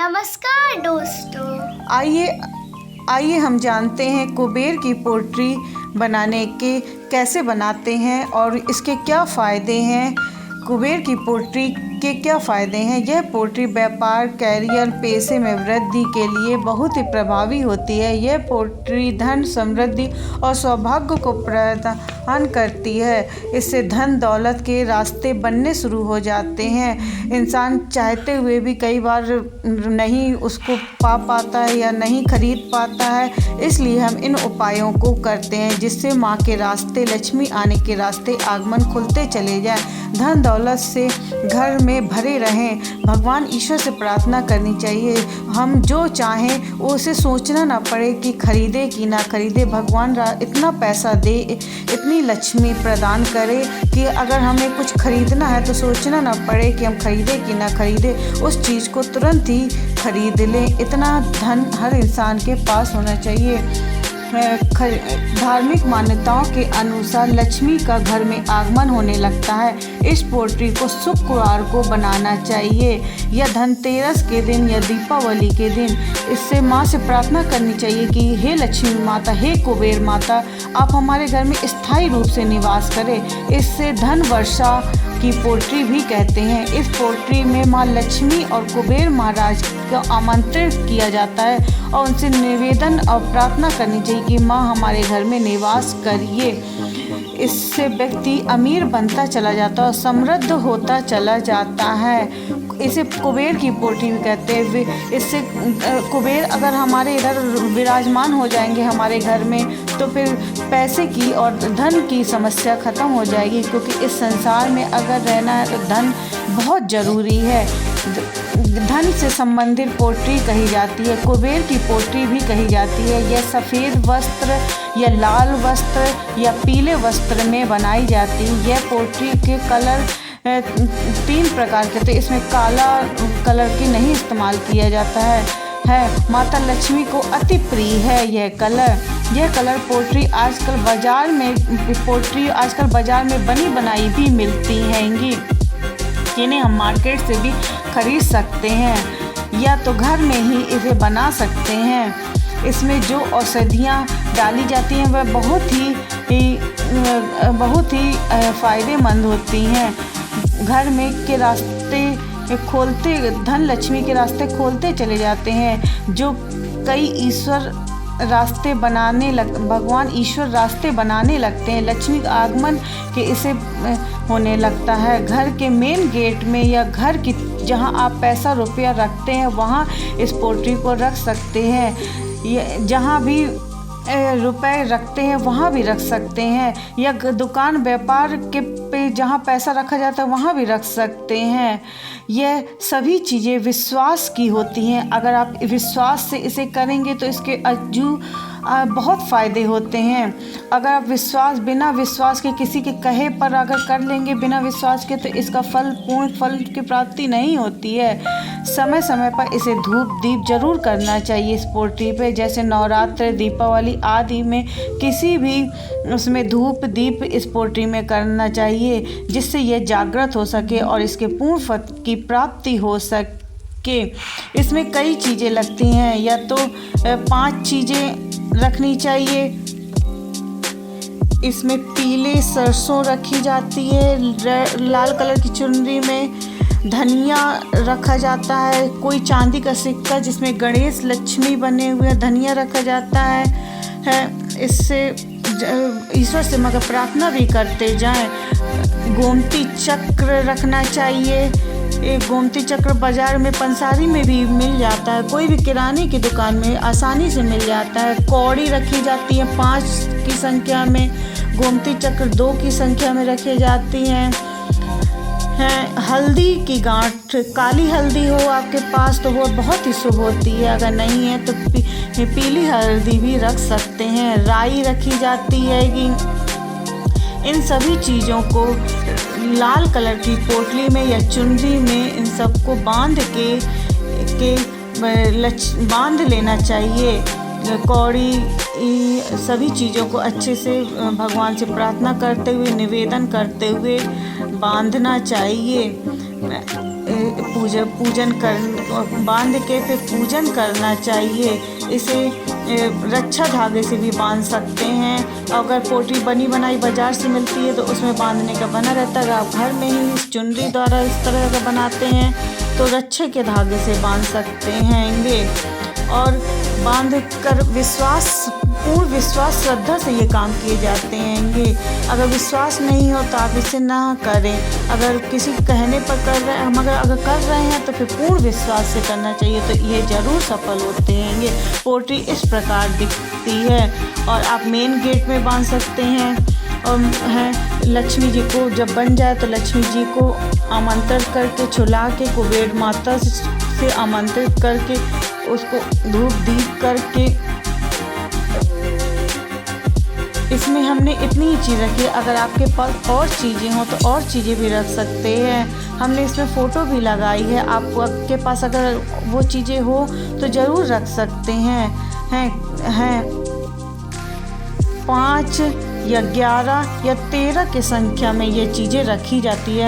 नमस्कार दोस्तों। आइए हम जानते हैं कुबेर की पोट्री बनाने के कैसे बनाते हैं और इसके क्या फ़ायदे हैं। कुबेर की पोट्री के क्या फ़ायदे हैं। यह पोट्री व्यापार, कैरियर, पेशे में वृद्धि के लिए बहुत ही प्रभावी होती है। यह पोट्री धन, समृद्धि और सौभाग्य को प्रदान करती है। इससे धन दौलत के रास्ते बनने शुरू हो जाते हैं। इंसान चाहते हुए भी कई बार नहीं उसको पा पाता है या नहीं खरीद पाता है, इसलिए हम इन उपायों को करते हैं जिससे माँ के रास्ते, लक्ष्मी आने के रास्ते, आगमन खुलते चले जाएं, धन दौलत से घर में भरे रहें। भगवान ईश्वर से प्रार्थना करनी चाहिए, हम जो चाहें उसे सोचना ना पड़े कि खरीदे कि ना खरीदे। भगवान इतना पैसा दे, इतनी लक्ष्मी प्रदान करे कि अगर हमें कुछ खरीदना है तो सोचना ना पड़े कि हम खरीदे कि ना खरीदे, उस चीज़ को तुरंत ही खरीद लें। इतना धन हर इंसान के पास होना चाहिए। धार्मिक मान्यताओं के अनुसार लक्ष्मी का घर में आगमन होने लगता है। इस पोट्री को शुक्रवार को बनाना चाहिए या धनतेरस के दिन या दीपावली के दिन। इससे माँ से प्रार्थना करनी चाहिए कि हे लक्ष्मी माता, हे कुबेर माता, आप हमारे घर में स्थायी रूप से निवास करें। इससे धन वर्षा की पोट्री भी कहते हैं। इस पोट्री में माँ लक्ष्मी और कुबेर महाराज को आमंत्रित किया जाता है और उनसे निवेदन और प्रार्थना करनी चाहिए कि माँ हमारे घर में निवास करिए। इससे व्यक्ति अमीर बनता चला जाता है और समृद्ध होता चला जाता है। इसे कुबेर की पोट्री भी कहते हैं। इससे कुबेर अगर हमारे इधर विराजमान हो जाएंगे हमारे घर में, तो फिर पैसे की और धन की समस्या ख़त्म हो जाएगी, क्योंकि इस संसार में अगर रहना है तो धन बहुत ज़रूरी है। धन से संबंधित पोट्री कही जाती है, कुबेर की पोट्री भी कही जाती है। यह सफ़ेद वस्त्र या लाल वस्त्र या पीले वस्त्र में बनाई जाती है। यह पोट्री के कलर 3 प्रकार के थे। इसमें काला कलर की नहीं इस्तेमाल किया जाता है। माता लक्ष्मी को अति प्रिय है यह कलर। पोट्री आजकल बाजार में बनी बनाई भी मिलती हैंगी, जिन्हें हम मार्केट से भी खरीद सकते हैं या तो घर में ही इसे बना सकते हैं। इसमें जो औषधियाँ डाली जाती हैं वह बहुत ही फ़ायदेमंद होती हैं। घर में के रास्ते खोलते, धन लक्ष्मी के रास्ते खोलते चले जाते हैं। जो कई भगवान ईश्वर रास्ते बनाने लगते हैं। लक्ष्मी का आगमन के इसे होने लगता है। घर के मेन गेट में या घर की जहां आप पैसा रुपया रखते हैं वहां इस पोट्री को रख सकते हैं। जहां भी रुपए रखते हैं वहाँ भी रख सकते हैं, या दुकान व्यापार के पे जहाँ पैसा रखा जाता है वहाँ भी रख सकते हैं। यह सभी चीज़ें विश्वास की होती हैं। अगर आप विश्वास से इसे करेंगे तो इसके बहुत फ़ायदे होते हैं। अगर आप बिना विश्वास के किसी के कहे पर अगर कर लेंगे बिना विश्वास के, तो इसका पूर्ण फल की प्राप्ति नहीं होती है। समय समय पर इसे धूप दीप जरूर करना चाहिए इस पोट्री पे, जैसे नवरात्र, दीपावली आदि में किसी भी उसमें धूप दीप इस पोट्री में करना चाहिए, जिससे यह जागृत हो सके और इसके पूर्ण फल की प्राप्ति हो सके। इसमें कई चीज़ें लगती हैं, या तो 5 चीज़ें रखनी चाहिए। इसमें पीले सरसों रखी जाती है, लाल कलर की चुनरी में धनिया रखा जाता है, कोई चांदी का सिक्का जिसमें गणेश लक्ष्मी बने हुए धनिया रखा जाता है। इससे ईश्वर से मगर प्रार्थना भी करते जाएं। गोमती चक्र रखना चाहिए। एक गोमती चक्र बाजार में, पंसारी में भी मिल जाता है, कोई भी किराने की दुकान में आसानी से मिल जाता है। कौड़ी रखी जाती है 5 की संख्या में, गोमती चक्र 2 की संख्या में रखी जाती हैं। हल्दी की गांठ, काली हल्दी हो आपके पास तो वो बहुत ही शुभ होती है, अगर नहीं है तो पीली हल्दी भी रख सकते हैं। राई रखी जाती है कि इन सभी चीज़ों को लाल कलर की पोटली में या चुनरी में इन सबको बांध लेना चाहिए। कौड़ी सभी चीज़ों को अच्छे से भगवान से प्रार्थना करते हुए, निवेदन करते हुए बांधना चाहिए। बांध के फिर पूजन करना चाहिए। इसे रक्षा धागे से भी बांध सकते हैं। अगर पोटली बनी बनाई बाजार से मिलती है तो उसमें बांधने का बना रहता है। अगर आप घर में ही इस चुनरी द्वारा इस तरह का बनाते हैं तो रक्षे के धागे से बांध सकते हैंगे। और बांध कर पूर्ण विश्वास श्रद्धा से ये काम किए जाते हैंगे। अगर विश्वास नहीं हो तो आप इसे ना करें। अगर किसी कहने पर कर रहे हैं, मगर अगर कर रहे हैं तो फिर पूर्ण विश्वास से करना चाहिए, तो ये ज़रूर सफल होते हैंगे। पोट्री इस प्रकार दिखती है और आप मेन गेट में बांध सकते हैं। और लक्ष्मी जी को जब बन जाए तो लक्ष्मी जी को आमंत्रित करके छुला के कुबेर माता से आमंत्रित करके उसको धूप दीप करके इसमें हमने इतनी ही चीज़ रखी है। अगर आपके पास और चीज़ें हों तो और चीज़ें भी रख सकते हैं। हमने इसमें फ़ोटो भी लगाई है। आपके पास अगर वो चीज़ें हो तो ज़रूर रख सकते हैं। 5 या 11 या 13 की संख्या में ये चीज़ें रखी जाती है।